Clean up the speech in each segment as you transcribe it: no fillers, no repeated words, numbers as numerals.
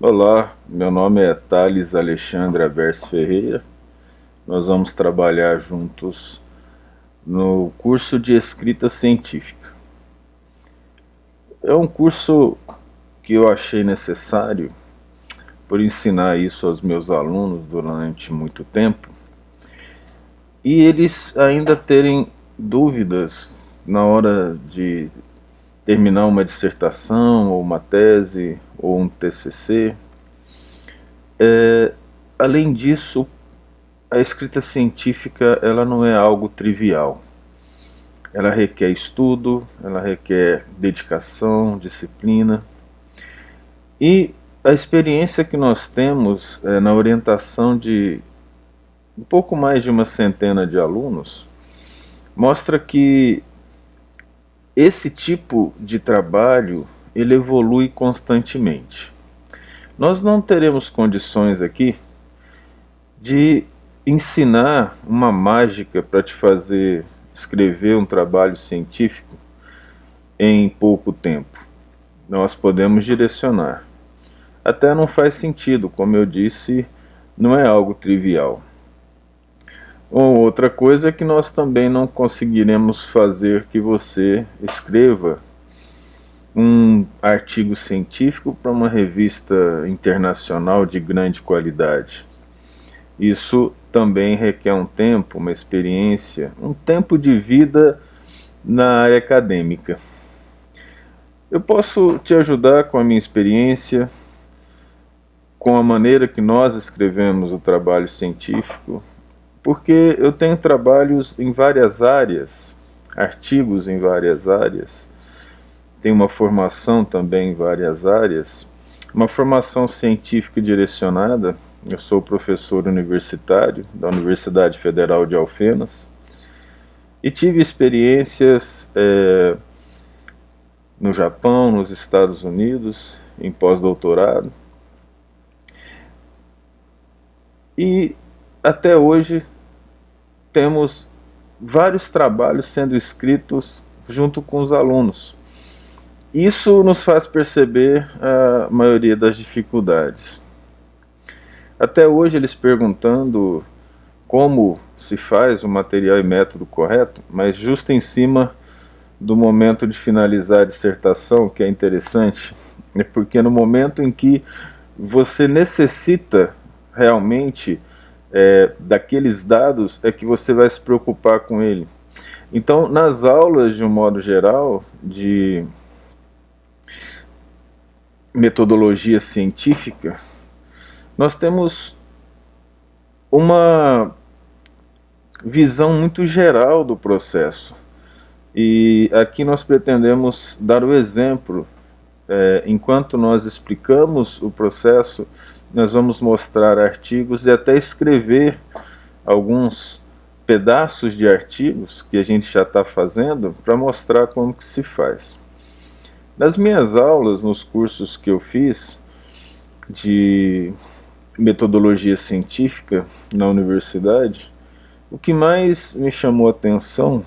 Olá, meu nome é Thales Alexandre Averso Ferreira. Nós vamos trabalhar juntos no curso de escrita científica. É um curso que eu achei necessário por ensinar isso aos meus alunos durante muito tempo e eles ainda terem dúvidas na hora de terminar uma dissertação ou uma tese ou um TCC. Além disso, a escrita científica ela não é algo trivial. Ela requer estudo, ela requer dedicação, disciplina. E a experiência que nós temos na orientação de um pouco mais de uma centena de alunos mostra que esse tipo de trabalho ele evolui constantemente. Nós não teremos condições aqui de ensinar uma mágica para te fazer escrever um trabalho científico em pouco tempo. Nós podemos direcionar. Até não faz sentido, como eu disse, não é algo trivial. Outra coisa é que nós também não conseguiremos fazer que você escreva um artigo científico para uma revista internacional de grande qualidade. Isso também requer um tempo, uma experiência, um tempo de vida na área acadêmica. Eu posso te ajudar com a minha experiência, com a maneira que nós escrevemos o trabalho científico, porque eu tenho trabalhos em várias áreas, artigos em várias áreas, tenho uma formação também em várias áreas, uma formação científica direcionada. Eu sou professor universitário da Universidade Federal de Alfenas e tive experiências no Japão, nos Estados Unidos, em pós-doutorado. E até hoje temos vários trabalhos sendo escritos junto com os alunos. Isso nos faz perceber a maioria das dificuldades. Até hoje eles perguntando como se faz o material e método correto, mas justo em cima do momento de finalizar a dissertação, que é interessante, é porque no momento em que você necessita realmente daqueles dados é que você vai se preocupar com ele. Então, nas aulas, de um modo geral, de metodologia científica, nós temos uma visão muito geral do processo. E aqui nós pretendemos dar o exemplo. Enquanto nós explicamos o processo, nós vamos mostrar artigos e até escrever alguns pedaços de artigos que a gente já está fazendo para mostrar como que se faz. Nas minhas aulas, nos cursos que eu fiz de metodologia científica na universidade, o que mais me chamou a atenção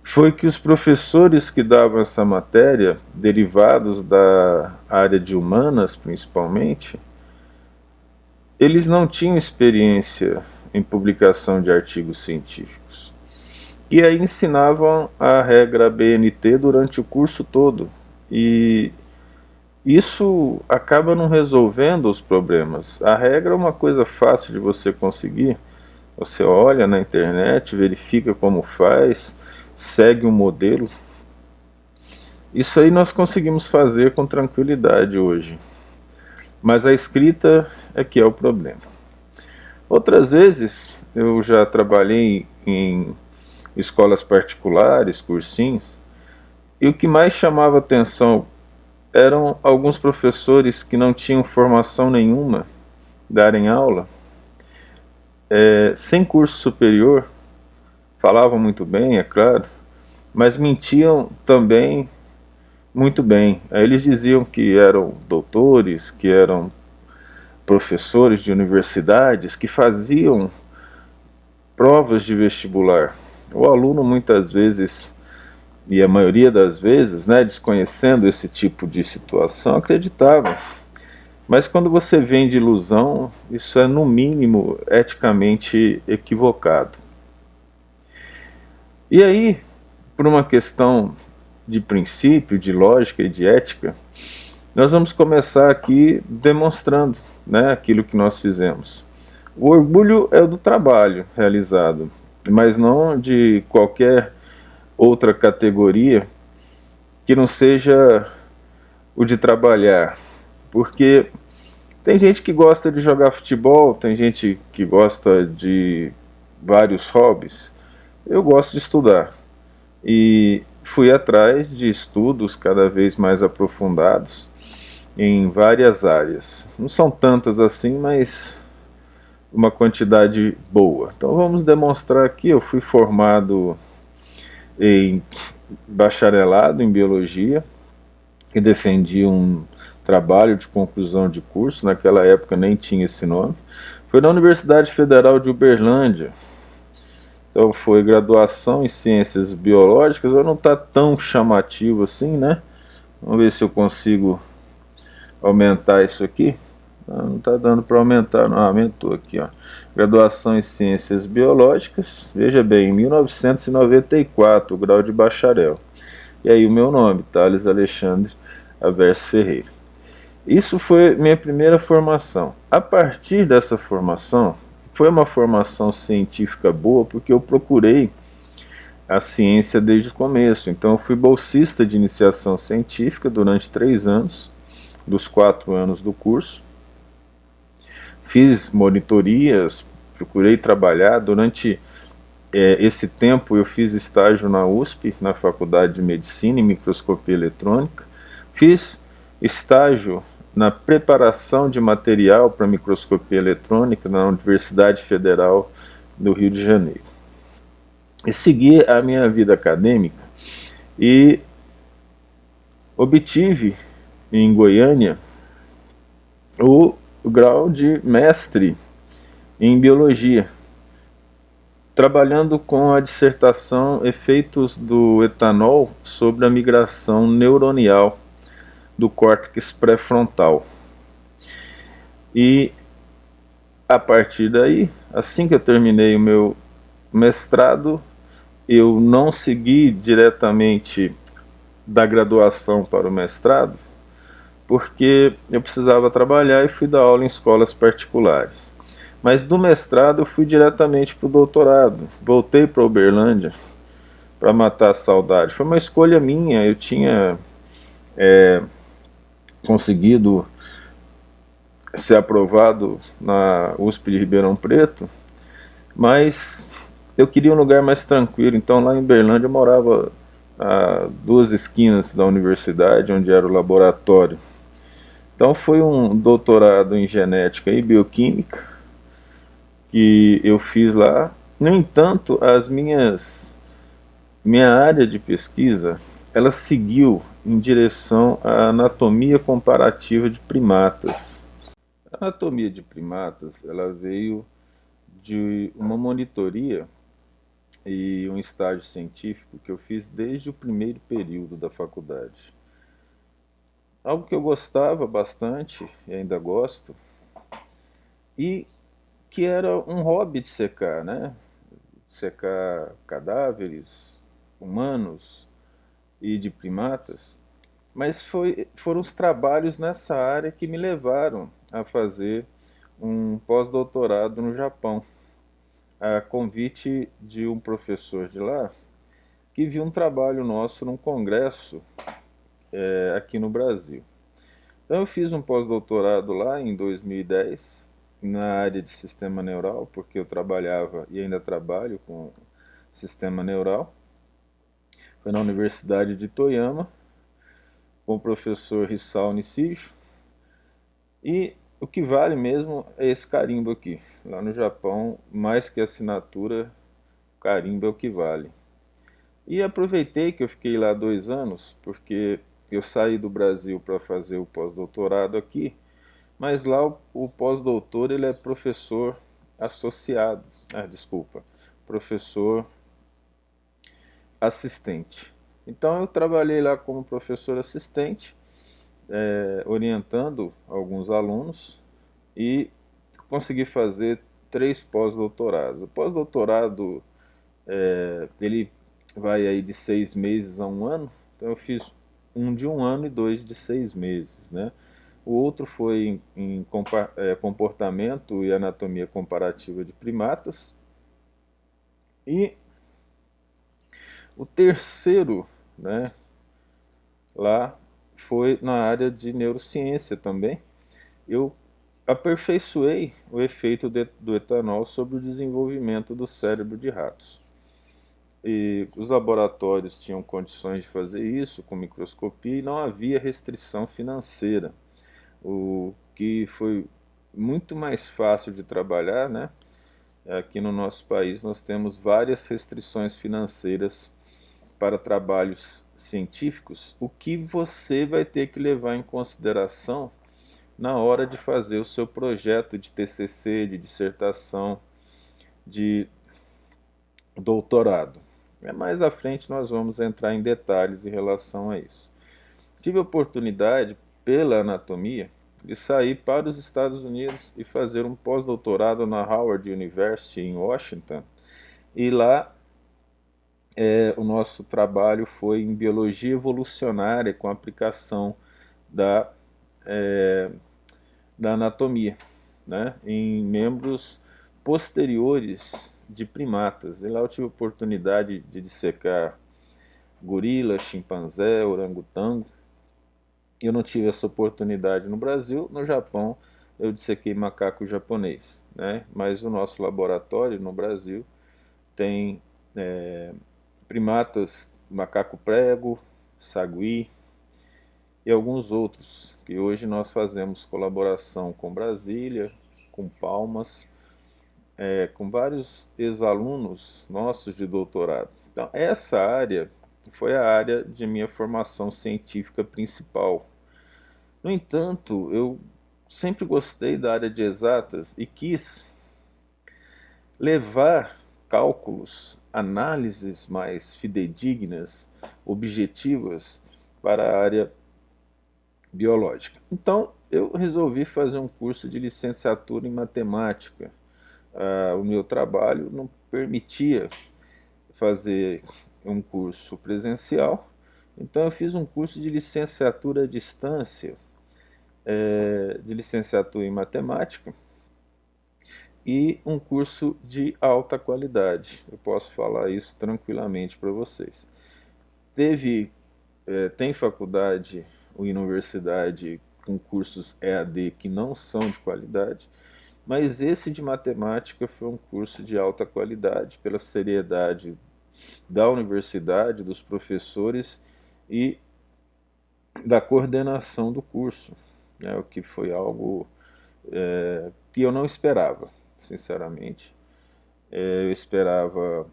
foi que os professores que davam essa matéria, derivados da área de humanas principalmente, eles não tinham experiência em publicação de artigos científicos. E aí ensinavam a regra BNT durante o curso todo. E isso acaba não resolvendo os problemas. A regra é uma coisa fácil de você conseguir. Você olha na internet, verifica como faz, segue um modelo. Isso aí nós conseguimos fazer com tranquilidade hoje. Mas a escrita é que é o problema. Outras vezes eu já trabalhei em escolas particulares, cursinhos, e o que mais chamava atenção eram alguns professores que não tinham formação nenhuma darem aula, sem curso superior, falavam muito bem, é claro, mas mentiam também muito bem. Aí eles diziam que eram doutores, que eram professores de universidades, que faziam provas de vestibular. O aluno muitas vezes, e a maioria das vezes, desconhecendo esse tipo de situação, acreditava. Mas quando você vem de ilusão, isso é no mínimo eticamente equivocado. E aí, por uma questão de princípio, de lógica e de ética, nós vamos começar aqui demonstrando, né, aquilo que nós fizemos. O orgulho é o do trabalho realizado, mas não de qualquer outra categoria que não seja o de trabalhar. Porque tem gente que gosta de jogar futebol, tem gente que gosta de vários hobbies. Eu gosto de estudar e fui atrás de estudos cada vez mais aprofundados em várias áreas. Não são tantas assim, mas uma quantidade boa. Então vamos demonstrar aqui. Eu fui formado em bacharelado em biologia e defendi um trabalho de conclusão de curso, naquela época nem tinha esse nome. Foi na Universidade Federal de Uberlândia. Então foi graduação em ciências biológicas, mas não está tão chamativo assim, né? Vamos ver se eu consigo aumentar isso aqui. Não está dando para aumentar, não, aumentou aqui, ó. Graduação em Ciências Biológicas, veja bem, em 1994, o grau de bacharel. E aí o meu nome, Thales Alexandre Averso Ferreira. Isso foi minha primeira formação. A partir dessa formação, foi uma formação científica boa, porque eu procurei a ciência desde o começo. Então eu fui bolsista de iniciação científica durante 3 anos, dos 4 anos do curso. Fiz monitorias, procurei trabalhar. Durante esse tempo eu fiz estágio na USP, na Faculdade de Medicina em Microscopia Eletrônica. Fiz estágio na preparação de material para microscopia eletrônica na Universidade Federal do Rio de Janeiro. E segui a minha vida acadêmica e obtive em Goiânia o grau de mestre em biologia, trabalhando com a dissertação Efeitos do etanol sobre a migração neuronial do córtex pré-frontal. E a partir daí, assim que eu terminei o meu mestrado, eu não segui diretamente da graduação para o mestrado, porque eu precisava trabalhar e fui dar aula em escolas particulares. Mas do mestrado eu fui diretamente para o doutorado. Voltei para Uberlândia para matar a saudade. Foi uma escolha minha. Eu tinha conseguido ser aprovado na USP de Ribeirão Preto, mas eu queria um lugar mais tranquilo. Então lá em Uberlândia eu morava a 2 esquinas da universidade, onde era o laboratório. Então foi um doutorado em genética e bioquímica que eu fiz lá. No entanto, minha área de pesquisa, ela seguiu em direção à anatomia comparativa de primatas. A anatomia de primatas, ela veio de uma monitoria e um estágio científico que eu fiz desde o primeiro período da faculdade. Algo que eu gostava bastante, e ainda gosto, e que era um hobby de secar, né? Secar cadáveres humanos e de primatas, mas foram os trabalhos nessa área que me levaram a fazer um pós-doutorado no Japão, a convite de um professor de lá, que viu um trabalho nosso num congresso aqui no Brasil. Então eu fiz um pós-doutorado lá em 2010, na área de sistema neural, porque eu trabalhava e ainda trabalho com sistema neural. Foi na Universidade de Toyama, com o professor Hisao Nishio. E o que vale mesmo é esse carimbo aqui. Lá no Japão, mais que assinatura, o carimbo é o que vale. E aproveitei que eu fiquei lá 2 anos, porque eu saí do Brasil para fazer o pós-doutorado aqui, mas lá o pós-doutor ele é professor associado, desculpa, professor assistente. Então eu trabalhei lá como professor assistente orientando alguns alunos e consegui fazer 3 pós-doutorados. O pós-doutorado, ele vai aí de 6 meses a 1 ano, então eu fiz um de 1 ano e 2 de 6 meses, né? O outro foi em comportamento e anatomia comparativa de primatas. E o terceiro, né, lá foi na área de neurociência também. Eu aperfeiçoei o efeito do etanol sobre o desenvolvimento do cérebro de ratos. E os laboratórios tinham condições de fazer isso com microscopia e não havia restrição financeira, o que foi muito mais fácil de trabalhar, né? Aqui no nosso país nós temos várias restrições financeiras para trabalhos científicos, o que você vai ter que levar em consideração na hora de fazer o seu projeto de TCC, de dissertação, de doutorado. Mais à frente nós vamos entrar em detalhes em relação a isso. Tive a oportunidade, pela anatomia, de sair para os Estados Unidos e fazer um pós-doutorado na Howard University em Washington. E lá o nosso trabalho foi em biologia evolucionária com aplicação da, da anatomia, né, em membros posteriores de primatas. E lá eu tive a oportunidade de dissecar gorila, chimpanzé, orangotango. Eu não tive essa oportunidade no Brasil. No Japão eu dissequei macaco japonês, né? Mas o nosso laboratório no Brasil tem primatas, macaco prego, sagui e alguns outros, que hoje nós fazemos colaboração com Brasília, com Palmas, com vários ex-alunos nossos de doutorado. Então, essa área foi a área de minha formação científica principal. No entanto, eu sempre gostei da área de exatas e quis levar cálculos, análises mais fidedignas, objetivas para a área biológica. Então, eu resolvi fazer um curso de licenciatura em matemática. O meu trabalho não permitia fazer um curso presencial, então eu fiz um curso de licenciatura à distância, de licenciatura em matemática, e um curso de alta qualidade. Eu posso falar isso tranquilamente para vocês. Tem faculdade ou universidade com cursos EAD que não são de qualidade, mas esse de matemática foi um curso de alta qualidade pela seriedade da universidade, dos professores e da coordenação do curso, né, o que foi algo que eu não esperava, sinceramente. Eu esperava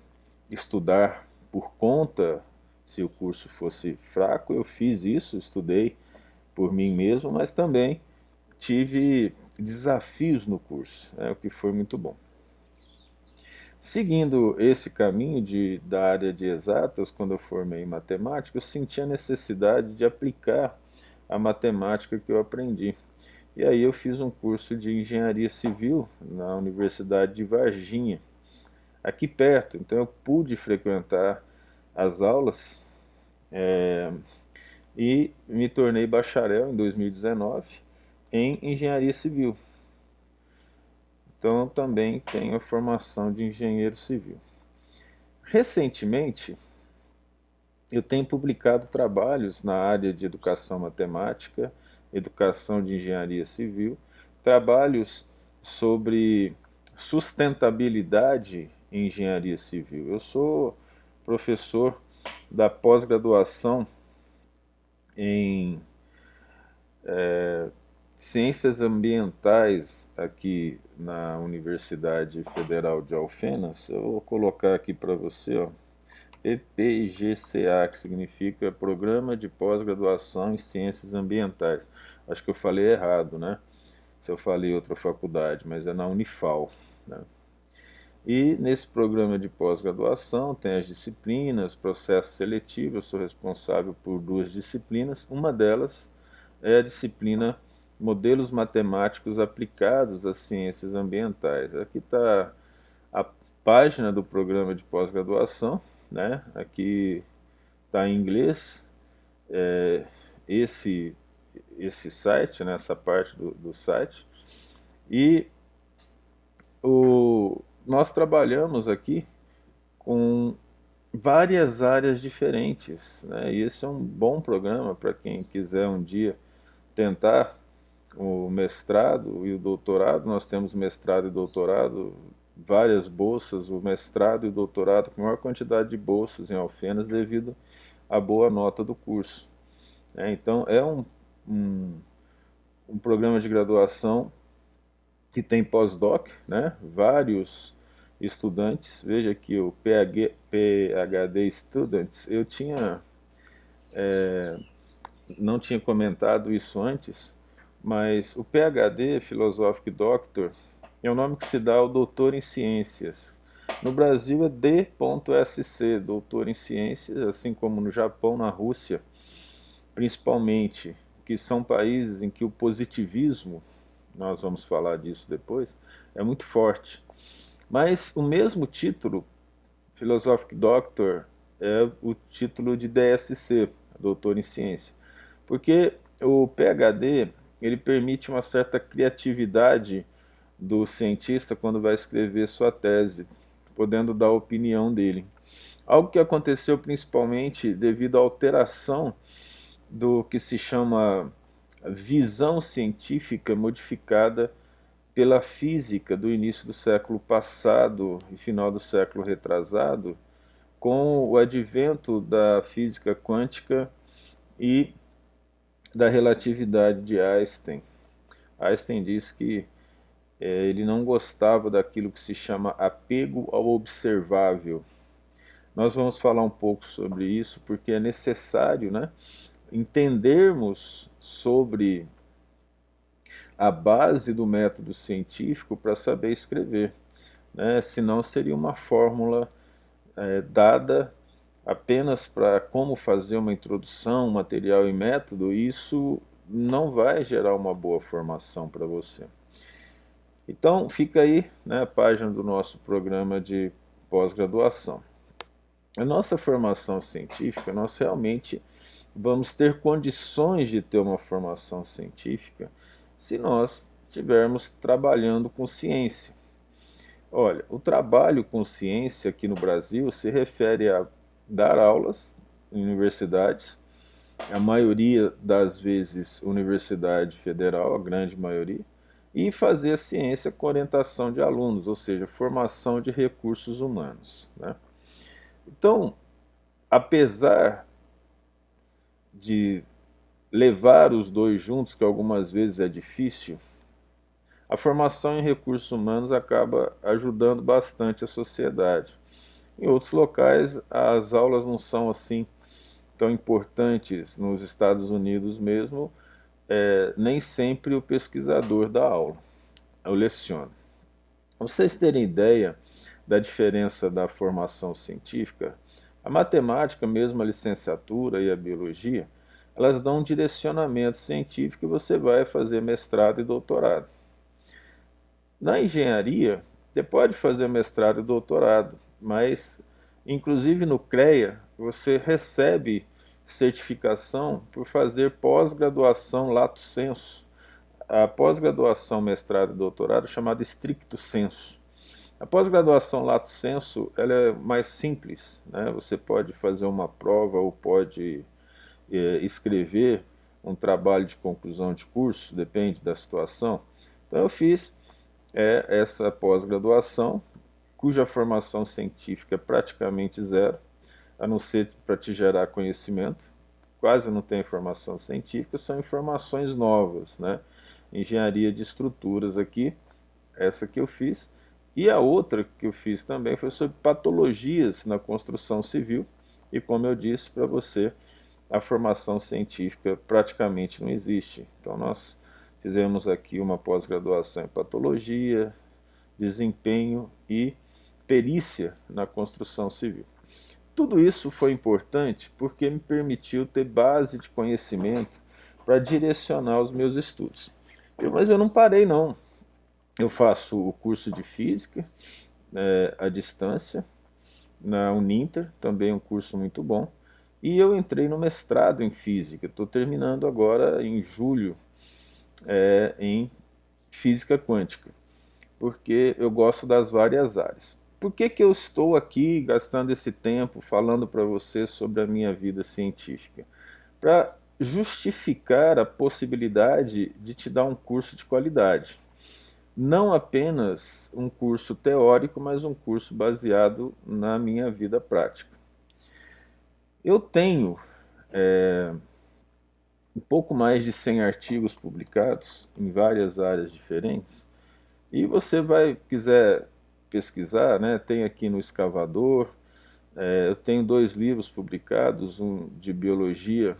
estudar por conta, se o curso fosse fraco. Eu fiz isso, estudei por mim mesmo, mas também tive desafios no curso, o que foi muito bom. Seguindo esse caminho da área de exatas, quando eu formei em matemática, eu senti a necessidade de aplicar a matemática que eu aprendi. E aí eu fiz um curso de engenharia civil na Universidade de Varginha, aqui perto. Então eu pude frequentar as aulas e me tornei bacharel em 2019 em engenharia civil. Então eu também tenho a formação de engenheiro civil. Recentemente eu tenho publicado trabalhos na área de educação matemática, educação de engenharia civil, trabalhos sobre sustentabilidade em engenharia civil. Eu sou professor da pós-graduação em ciências ambientais aqui na Universidade Federal de Alfenas. Eu vou colocar aqui para você, ó, PPGCA, que significa Programa de Pós-Graduação em Ciências Ambientais. Acho que eu falei errado, né? Se eu falei outra faculdade, mas é na Unifal, né? E nesse programa de pós-graduação tem as disciplinas, processo seletivo. Eu sou responsável por 2 disciplinas. Uma delas é a disciplina Modelos Matemáticos Aplicados às Ciências Ambientais. Aqui está a página do programa de pós-graduação, né? Aqui está em inglês, esse site, né? Essa parte do site. E nós trabalhamos aqui com várias áreas diferentes, né? E esse é um bom programa para quem quiser um dia tentar o mestrado e o doutorado. Nós temos mestrado e doutorado, várias bolsas, o mestrado e o doutorado com maior quantidade de bolsas em Alfenas devido à boa nota do curso. Então é um programa de graduação que tem pós-doc, né? Vários estudantes. Veja aqui o PhD Students. Eu não tinha comentado isso antes, mas o PhD, Philosophic Doctor, é o nome que se dá ao doutor em ciências. No Brasil é D.Sc, doutor em ciências, assim como no Japão, na Rússia, principalmente, que são países em que o positivismo, nós vamos falar disso depois, é muito forte. Mas o mesmo título, Philosophic Doctor, é o título de DSc, doutor em ciência, porque o PhD ele permite uma certa criatividade do cientista quando vai escrever sua tese, podendo dar a opinião dele. Algo que aconteceu principalmente devido à alteração do que se chama visão científica modificada pela física do início do século passado e final do século retrasado, com o advento da física quântica e da relatividade de Einstein. Einstein diz que ele não gostava daquilo que se chama apego ao observável. Nós vamos falar um pouco sobre isso porque é necessário, né, entendermos sobre a base do método científico para saber escrever, né? Senão seria uma fórmula dada apenas para como fazer uma introdução, material e método, e isso não vai gerar uma boa formação para você. Então fica aí, né, a página do nosso programa de pós-graduação. A nossa formação científica, nós realmente vamos ter condições de ter uma formação científica se nós estivermos trabalhando com ciência. Olha, o trabalho com ciência aqui no Brasil se refere a dar aulas em universidades, a maioria das vezes universidade federal, a grande maioria, e fazer a ciência com orientação de alunos, ou seja, formação de recursos humanos, né? Então, apesar de levar os dois juntos, que algumas vezes é difícil, a formação em recursos humanos acaba ajudando bastante a sociedade. Em outros locais, as aulas não são assim tão importantes. Nos Estados Unidos mesmo, nem sempre o pesquisador dá aula, eu leciono. Para vocês terem ideia da diferença da formação científica, a matemática, mesmo a licenciatura e a biologia, elas dão um direcionamento científico e você vai fazer mestrado e doutorado. Na engenharia, você pode fazer mestrado e doutorado, mas inclusive no CREA você recebe certificação por fazer pós-graduação lato sensu. A pós-graduação, mestrado e doutorado é chamada stricto sensu. A pós-graduação lato sensu ela é mais simples, né? Você pode fazer uma prova ou pode escrever um trabalho de conclusão de curso, depende da situação. Então eu fiz essa pós-graduação, cuja formação científica é praticamente zero, a não ser para te gerar conhecimento, quase não tem formação científica, são informações novas, né? Engenharia de estruturas aqui, essa que eu fiz, e a outra que eu fiz também foi sobre patologias na construção civil, e como eu disse para você, a formação científica praticamente não existe. Então nós fizemos aqui uma pós-graduação em patologia, desempenho e perícia na construção civil. Tudo isso foi importante porque me permitiu ter base de conhecimento para direcionar os meus estudos. Mas eu não parei não. Eu faço o curso de Física à distância, na Uninter, também um curso muito bom. E eu entrei no mestrado em Física, estou terminando agora em julho em Física Quântica, porque eu gosto das várias áreas. Por que eu estou aqui gastando esse tempo falando para você sobre a minha vida científica? Para justificar a possibilidade de te dar um curso de qualidade. Não apenas um curso teórico, mas um curso baseado na minha vida prática. Eu tenho um pouco mais de 100 artigos publicados em várias áreas diferentes, e você quiser pesquisar, né, tem aqui no Escavador, eu tenho 2 livros publicados, um de biologia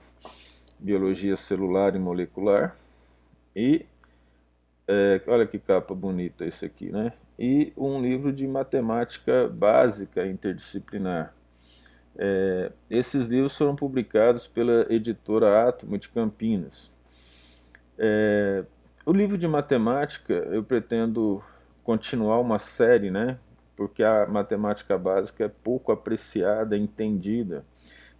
celular e molecular, e olha que capa bonita esse aqui, né? E um livro de matemática básica interdisciplinar. Esses livros foram publicados pela editora Átomo de Campinas. O livro de matemática eu pretendo continuar uma série, né? Porque a matemática básica é pouco apreciada, entendida.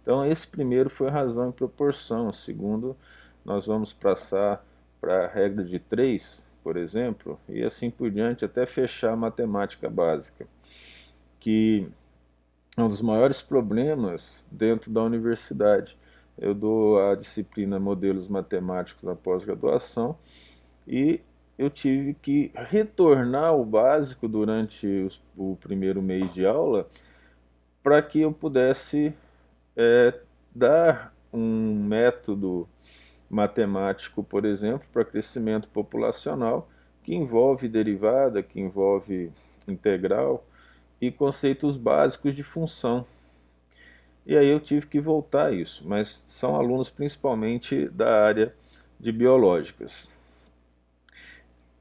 Então esse primeiro foi razão e proporção. O segundo, nós vamos passar para a regra de 3, por exemplo, e assim por diante, até fechar a matemática básica, que é um dos maiores problemas dentro da universidade. Eu dou a disciplina Modelos Matemáticos na pós-graduação e eu tive que retornar ao básico durante o primeiro mês de aula para que eu pudesse dar um método matemático, por exemplo, para crescimento populacional, que envolve derivada, que envolve integral e conceitos básicos de função. E aí eu tive que voltar a isso, mas são alunos principalmente da área de biológicas.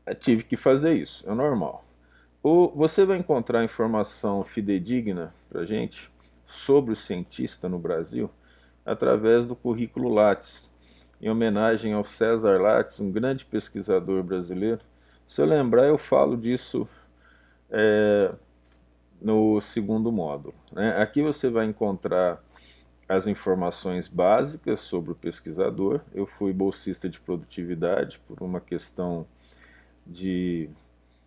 Eu tive que fazer isso, é normal. Você vai encontrar informação fidedigna para a gente sobre o cientista no Brasil através do currículo Lattes, em homenagem ao César Lattes, um grande pesquisador brasileiro. Se eu lembrar, eu falo disso no segundo módulo, né? Aqui você vai encontrar as informações básicas sobre o pesquisador. Eu fui bolsista de produtividade por uma questão de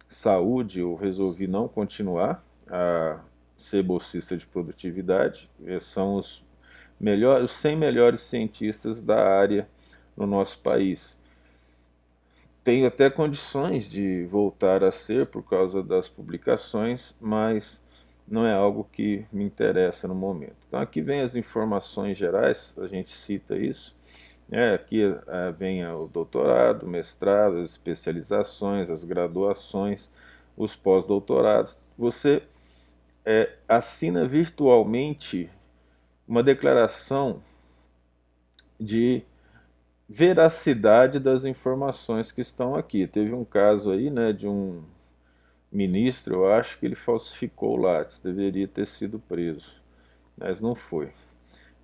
saúde, eu resolvi não continuar a ser bolsista de produtividade. São os 100 melhores cientistas da área no nosso país. Tenho até condições de voltar a ser por causa das publicações, mas não é algo que me interessa no momento. Então aqui vem as informações gerais, a gente cita isso. Aqui vem o doutorado, o mestrado, as especializações, as graduações, os pós-doutorados. Você assina virtualmente uma declaração de veracidade das informações que estão aqui. Teve um caso aí, né, de um ministro, eu acho que ele falsificou o Lattes, deveria ter sido preso, mas não foi.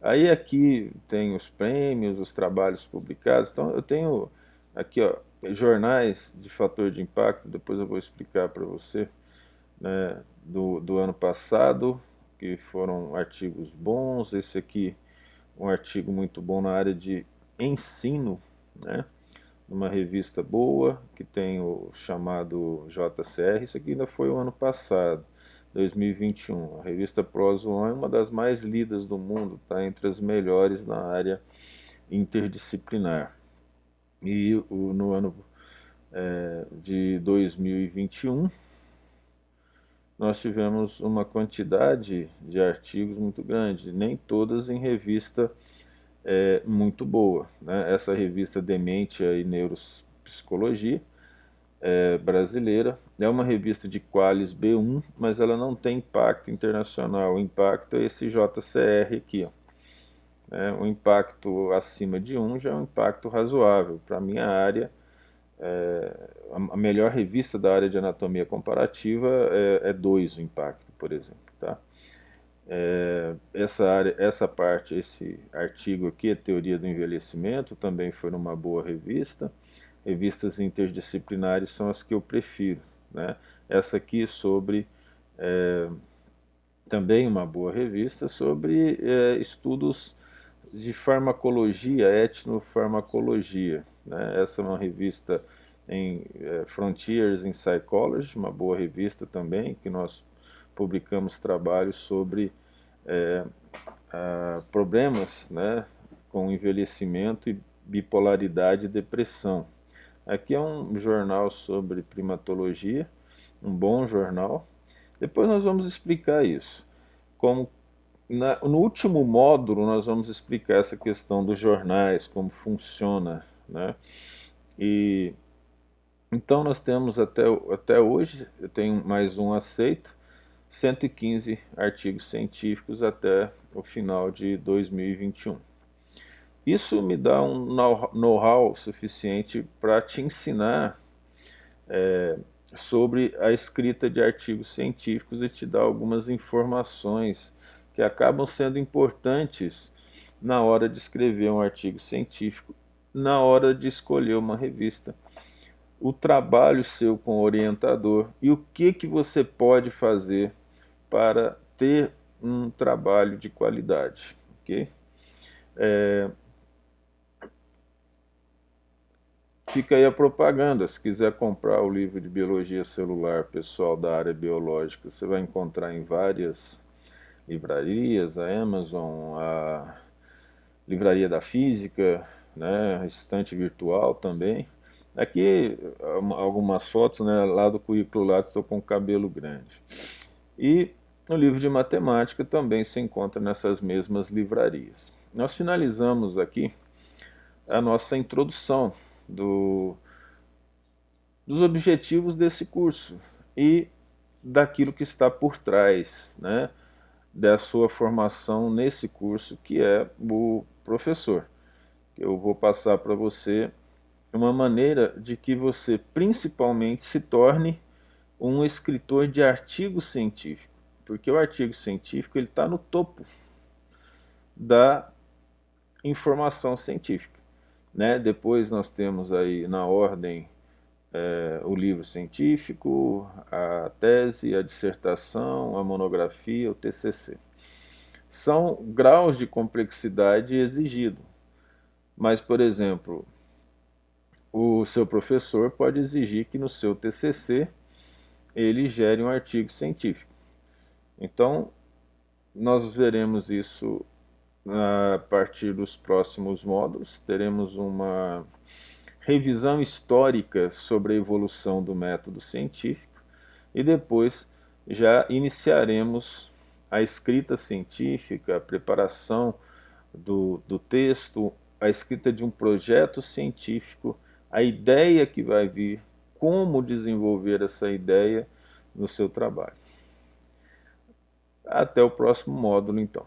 Aí aqui tem os prêmios, os trabalhos publicados, então eu tenho aqui, ó, jornais de fator de impacto, depois eu vou explicar para você, né, do ano passado, que foram artigos bons. Esse aqui, um artigo muito bom na área de ensino, né, numa revista boa, que tem o chamado JCR, isso aqui ainda foi o ano passado, 2021. A revista PROS One é uma das mais lidas do mundo, está entre as melhores na área interdisciplinar. E no ano de 2021, nós tivemos uma quantidade de artigos muito grande, nem todas em revista muito boa, né? Essa revista Dementia e Neuropsicologia brasileira é uma revista de Qualis B1, mas ela não tem impacto internacional. O impacto é esse JCR aqui, ó. O impacto acima de 1 já é um impacto razoável. Para a minha área, a melhor revista da área de anatomia comparativa é 2 o impacto, por exemplo. Tá? Essa parte, esse artigo aqui, a Teoria do Envelhecimento, também foi numa boa revista. Revistas interdisciplinares são as que eu prefiro, né? Essa aqui sobre também uma boa revista sobre estudos de farmacologia, etnofarmacologia, né? Essa é uma revista em Frontiers in Psychology, uma boa revista também, que nós publicamos trabalhos sobre problemas, né, com envelhecimento e bipolaridade e depressão. Aqui é um jornal sobre primatologia, um bom jornal. Depois nós vamos explicar isso. Como no último módulo nós vamos explicar essa questão dos jornais, como funciona, né? E então nós temos até hoje, eu tenho mais um aceito, 115 artigos científicos até o final de 2021. Isso me dá um know-how suficiente para te ensinar sobre a escrita de artigos científicos e te dar algumas informações que acabam sendo importantes na hora de escrever um artigo científico, na hora de escolher uma revista, o trabalho seu com o orientador e o que você pode fazer para ter um trabalho de qualidade, ok? Fica aí a propaganda, se quiser comprar o livro de Biologia Celular, pessoal da área biológica, você vai encontrar em várias livrarias, a Amazon, a Livraria da Física, né, a estante virtual também. Aqui algumas fotos, né, lá do currículo lá, estou com o cabelo grande. E o livro de matemática também se encontra nessas mesmas livrarias. Nós finalizamos aqui a nossa introdução do, dos objetivos desse curso e daquilo que está por trás, né, da sua formação nesse curso, que é o professor. Eu vou passar para você uma maneira de que você principalmente se torne um escritor de artigo científico, porque o artigo científico ele está no topo da informação científica, né? Depois nós temos aí na ordem o livro científico, a tese, a dissertação, a monografia, o TCC. São graus de complexidade exigidos, mas, por exemplo, o seu professor pode exigir que no seu TCC ele gere um artigo científico. Então, nós veremos isso a partir dos próximos módulos. Teremos uma revisão histórica sobre a evolução do método científico e depois já iniciaremos a escrita científica, a preparação do texto, a escrita de um projeto científico, a ideia que vai vir, como desenvolver essa ideia no seu trabalho. Até o próximo módulo, então.